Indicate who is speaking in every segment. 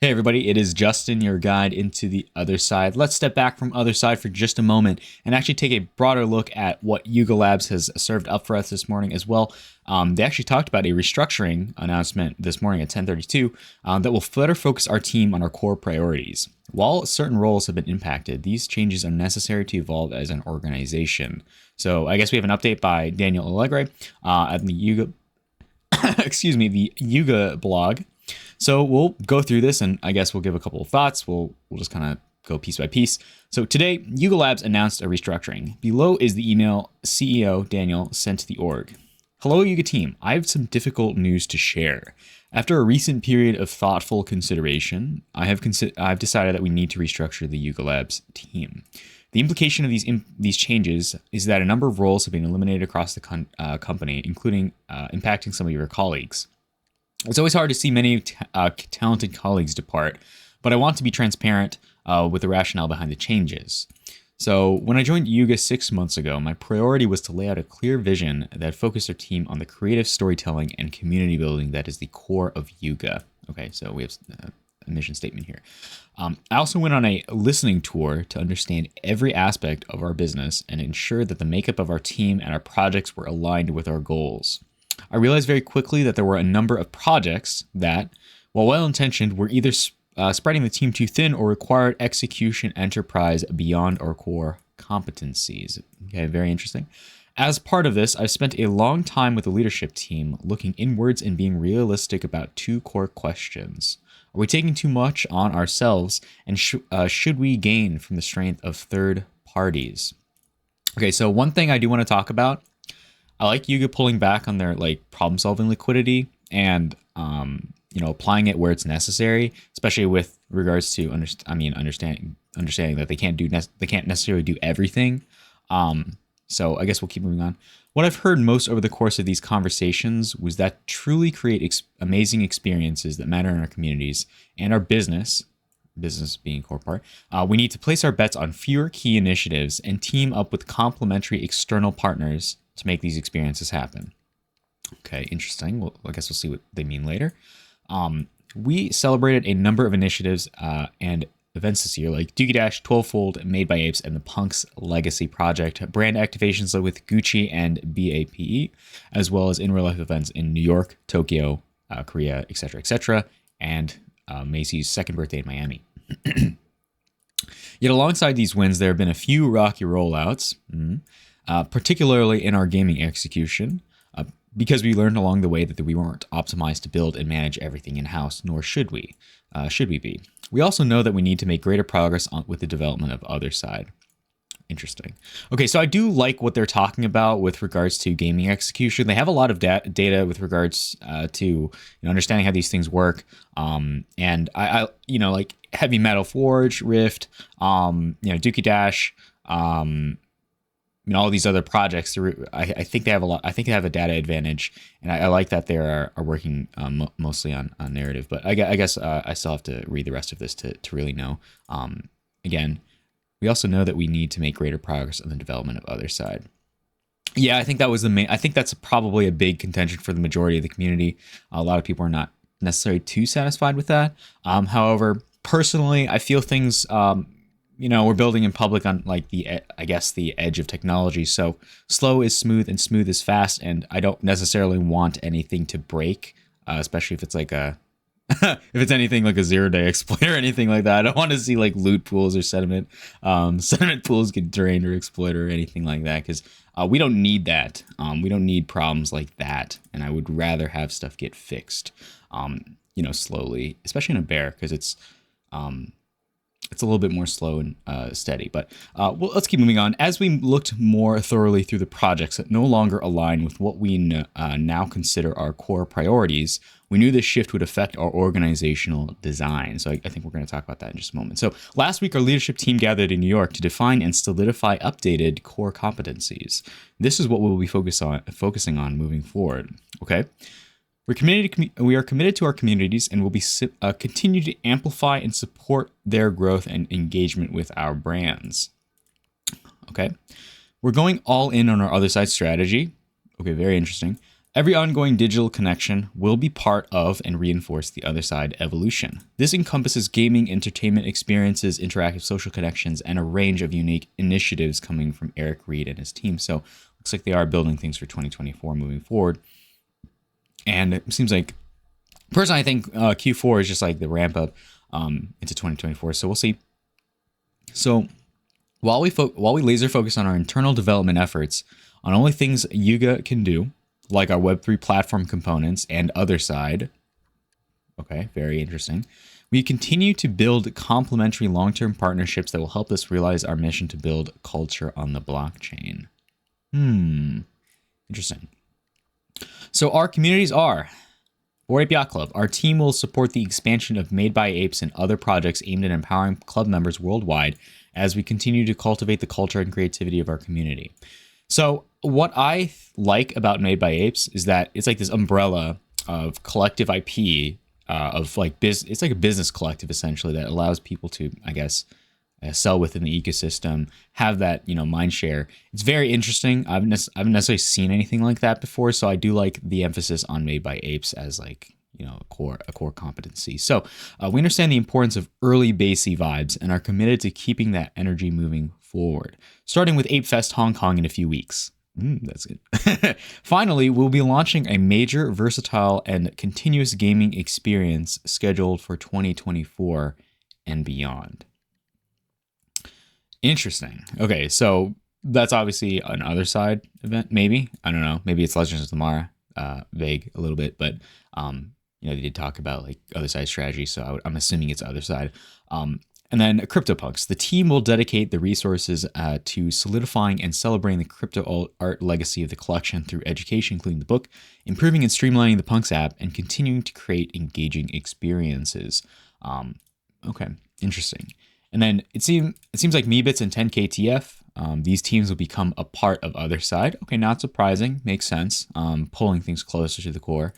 Speaker 1: Hey everybody, it is Justin, your guide into the other side. Let's step back from Otherside for just a moment and actually take a broader look at what Yuga Labs has served up for us this morning as well. They actually talked about a restructuring announcement this morning at 10:32 that will better focus our team on our core priorities. While certain roles have been impacted, these changes are necessary to evolve as an organization. So I guess we have an update by Daniel Alegre at the Yuga, the Yuga blog. So we'll go through this and I guess we'll give a couple of thoughts. We'll just kind of go piece by piece. So today, Yuga Labs announced a restructuring. Below is the email CEO Daniel sent to the org. Hello, Yuga team. I have some difficult news to share. After a recent period of thoughtful consideration, I've decided that we need to restructure the Yuga Labs team. The implication of these changes is that a number of roles have been eliminated across the company, including impacting some of your colleagues. It's always hard to see many talented colleagues depart, but I want to be transparent with the rationale behind the changes. So when I joined Yuga 6 months ago, my priority was to lay out a clear vision that focused our team on the creative storytelling and community building that is the core of Yuga. Okay, so we have a mission statement here. I also went on a listening tour to understand every aspect of our business and ensure that the makeup of our team and our projects were aligned with our goals. I realized very quickly that there were a number of projects that, while well-intentioned, were either spreading the team too thin or required execution enterprise beyond our core competencies. Okay, very interesting. As part of this, I've spent a long time with the leadership team looking inwards and being realistic about two core questions. Are we taking too much on ourselves, and should we gain from the strength of third parties? Okay, so one thing I do want to talk about, I like Yuga pulling back on their problem-solving liquidity and applying it where it's necessary, especially with regards to understanding that they can't necessarily do everything. So I guess we'll keep moving on. What I've heard most over the course of these conversations was that truly create amazing experiences that matter in our communities and our business being a core part, we need to place our bets on fewer key initiatives and team up with complementary external partners to make these experiences happen. Okay, interesting. Well, I guess we'll see what they mean later. We celebrated a number of initiatives and events this year, like Dookie Dash, 12-Fold, Made by Apes, and the Punks Legacy Project, brand activations with Gucci and BAPE, as well as in real life events in New York, Tokyo, Korea, etc., and Macy's second birthday in Miami. Yet alongside these wins, there have been a few rocky rollouts, particularly in our gaming execution, because we learned along the way that we weren't optimized to build and manage everything in-house, nor should we be. We also know that we need to make greater progress with the development of Otherside. Interesting. Okay, so I do like what they're talking about with regards to gaming execution. They have a lot of data with regards to understanding how these things work. And I like Heavy Metal Forge, Rift, Dookie Dash, all these other projects. I think they have a lot. I think they have a data advantage, and I like that they are working mostly on narrative. But I guess I still have to read the rest of this to really know. Again, we also know that we need to make greater progress on the development of Otherside. Yeah, I think that was the main. I think that's probably a big contention for the majority of the community. A lot of people are not necessarily too satisfied with that. However, personally, I feel things. We're building in public on the edge of technology. So slow is smooth and smooth is fast. And I don't necessarily want anything to break, especially if it's if it's anything like a 0-day exploit or anything like that. I don't want to see loot pools or sediment pools get drained or exploited or anything like that. Cause we don't need that. We don't need problems like that. And I would rather have stuff get fixed, slowly, especially in a bear. Cause it's a little bit more slow and steady. But let's keep moving on. As we looked more thoroughly through the projects that no longer align with what we now consider our core priorities, we knew this shift would affect our organizational design. So I think we're going to talk about that in just a moment. So last week, our leadership team gathered in New York to define and solidify updated core competencies. This is what we'll be focusing on moving forward. Okay. We are committed to our communities and will be continue to amplify and support their growth and engagement with our brands. Okay, we're going all in on our Otherside strategy. Okay, very interesting. Every ongoing digital connection will be part of and reinforce the Otherside evolution. This encompasses gaming, entertainment experiences, interactive social connections, and a range of unique initiatives coming from Eric Reed and his team. So looks like they are building things for 2024 moving forward. And it seems like, personally, I think Q4 is just like the ramp up into 2024. So we'll see. So while we laser focus on our internal development efforts on only things Yuga can do, like our Web3 platform components and Otherside. Okay, very interesting. We continue to build complementary long-term partnerships that will help us realize our mission to build culture on the blockchain. Interesting. So our communities are Bored Ape Yacht Club. Our team will support the expansion of Made by Apes and other projects aimed at empowering club members worldwide as we continue to cultivate the culture and creativity of our community. So what I like about Made by Apes is that it's like this umbrella of collective IP of like it's like a business collective essentially that allows people to, I guess, sell within the ecosystem, have that, mind share. It's very interesting. I haven't necessarily seen anything like that before, so I do like the emphasis on Made by Apes as like, a core competency. So we understand the importance of early BAYC vibes and are committed to keeping that energy moving forward, starting with Ape Fest Hong Kong in a few weeks. That's good. Finally, we'll be launching a major, versatile, and continuous gaming experience scheduled for 2024 and beyond. Interesting. Okay, so that's obviously an Otherside event, maybe. I don't know. Maybe it's Legends of Tomorrow. Vague a little bit, but they did talk about like Otherside strategy, so I'm assuming it's Otherside. And then CryptoPunks. The team will dedicate the resources to solidifying and celebrating the crypto art legacy of the collection through education, including the book, improving and streamlining the Punks app, and continuing to create engaging experiences. Okay, interesting. And then it seems like Meebits and 10KTF, these teams will become a part of Otherside. Okay, not surprising, makes sense. Pulling things closer to the core.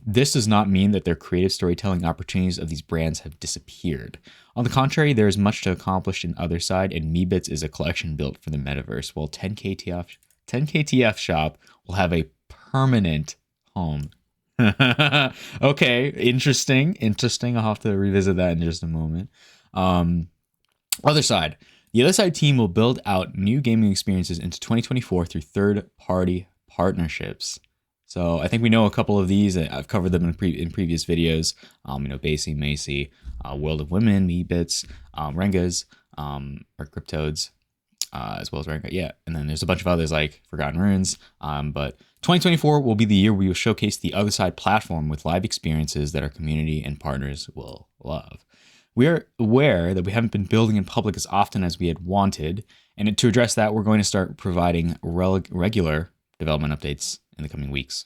Speaker 1: This does not mean that their creative storytelling opportunities of these brands have disappeared. On the contrary, there is much to accomplish in Otherside, and Meebits is a collection built for the metaverse, while 10KTF shop will have a permanent home. Okay, interesting. I'll have to revisit that in just a moment. Otherside. The Otherside team will build out new gaming experiences into 2024 through third-party partnerships. So I think we know a couple of these. I've covered them in previous videos. BAYC, Macy, World of Women, Meebits, Rengas, or Cryptodes, as well as Renga. Yeah, and then there's a bunch of others like Forgotten Runes. But 2024 will be the year we will showcase the Otherside platform with live experiences that our community and partners will love. We are aware that we haven't been building in public as often as we had wanted, and to address that, we're going to start providing regular development updates in the coming weeks.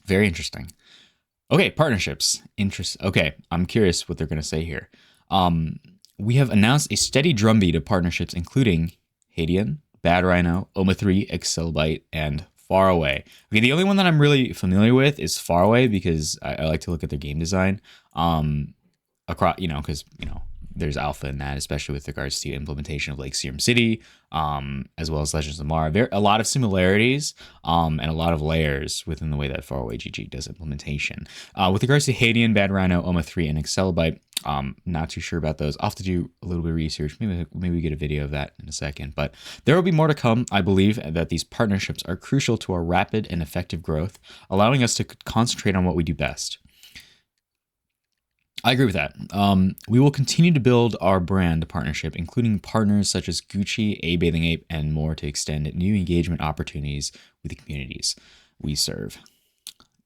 Speaker 1: Very interesting. Okay, partnerships. Okay, I'm curious what they're going to say here. We have announced a steady drumbeat of partnerships, including Hadian, Bad Rhino, Oma3, Excelbyte, and Faraway. Okay, the only one that I'm really familiar with is Faraway because I like to look at their game design. Across, because there's alpha in that, especially with regards to implementation of like Serum City, as well as Legends of Mara. There are a lot of similarities and a lot of layers within the way that Faraway GG does implementation. With regards to Hadian, Bad Rhino, Oma3, and Excelbyte, not too sure about those. I'll have to do a little bit of research. Maybe we get a video of that in a second. But there will be more to come. I believe that these partnerships are crucial to our rapid and effective growth, allowing us to concentrate on what we do best. I agree with that. We will continue to build our brand partnership, including partners such as Gucci, A Bathing Ape, and more to extend new engagement opportunities with the communities we serve.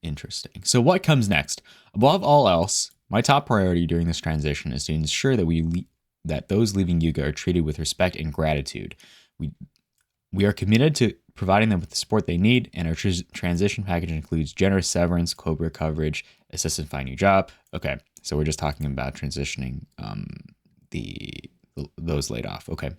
Speaker 1: Interesting. So what comes next? Above all else, my top priority during this transition is to ensure that that those leaving Yuga are treated with respect and gratitude. We are committed to providing them with the support they need, and our transition package includes generous severance, COBRA coverage, assistance finding a new job. Okay, so we're just talking about transitioning those laid off. Okay.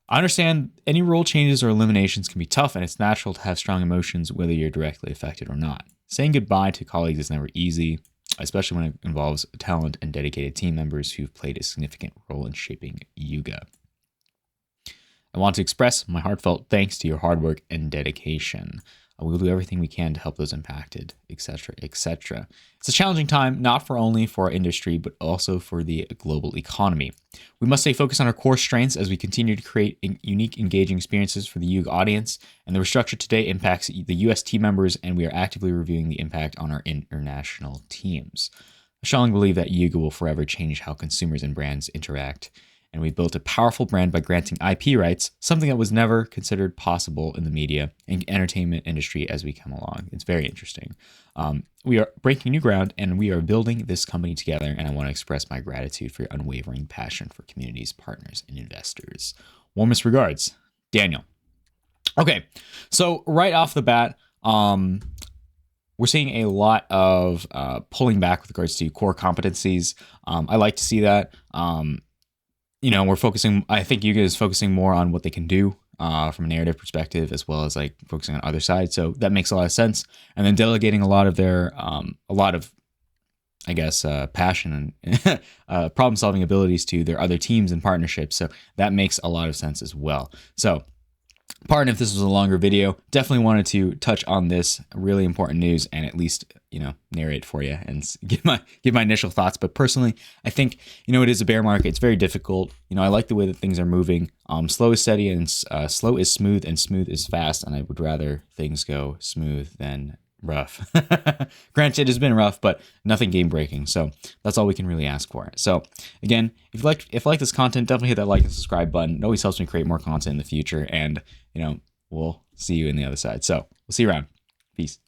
Speaker 1: I understand any role changes or eliminations can be tough, and it's natural to have strong emotions whether you're directly affected or not. Saying goodbye to colleagues is never easy, especially when it involves talent and dedicated team members who've played a significant role in shaping Yuga. I want to express my heartfelt thanks to your hard work and dedication. We will do everything we can to help those impacted, etc., etc. It's a challenging time, not only for our industry, but also for the global economy. We must stay focused on our core strengths as we continue to create unique, engaging experiences for the Yuga audience. And the restructure today impacts the U.S. team members, and we are actively reviewing the impact on our international teams. I strongly believe that Yuga will forever change how consumers and brands interact. And we built a powerful brand by granting IP rights, something that was never considered possible in the media and entertainment industry as we come along. It's very interesting. We are breaking new ground, and we are building this company together, and I want to express my gratitude for your unwavering passion for communities, partners, and investors. Warmest regards, Daniel. Okay, so right off the bat, we're seeing a lot of pulling back with regards to core competencies. I like to see that. We're focusing, I think Yuga is focusing more on what they can do from a narrative perspective, as well as like focusing on Otherside. So that makes a lot of sense. And then delegating a lot of their, passion and problem solving abilities to their other teams and partnerships. So that makes a lot of sense as well. So pardon if this was a longer video. Definitely wanted to touch on this really important news and at least, narrate for you and give my initial thoughts. But personally, I think, it is a bear market. It's very difficult. I like the way that things are moving. Slow is steady and slow is smooth and smooth is fast. And I would rather things go smooth than rough. Granted, it's been rough, but nothing game breaking. So that's all we can really ask for. So again, if you like this content, definitely hit that like and subscribe button. It always helps me create more content in the future. And, we'll see you in the other side. So we'll see you around. Peace.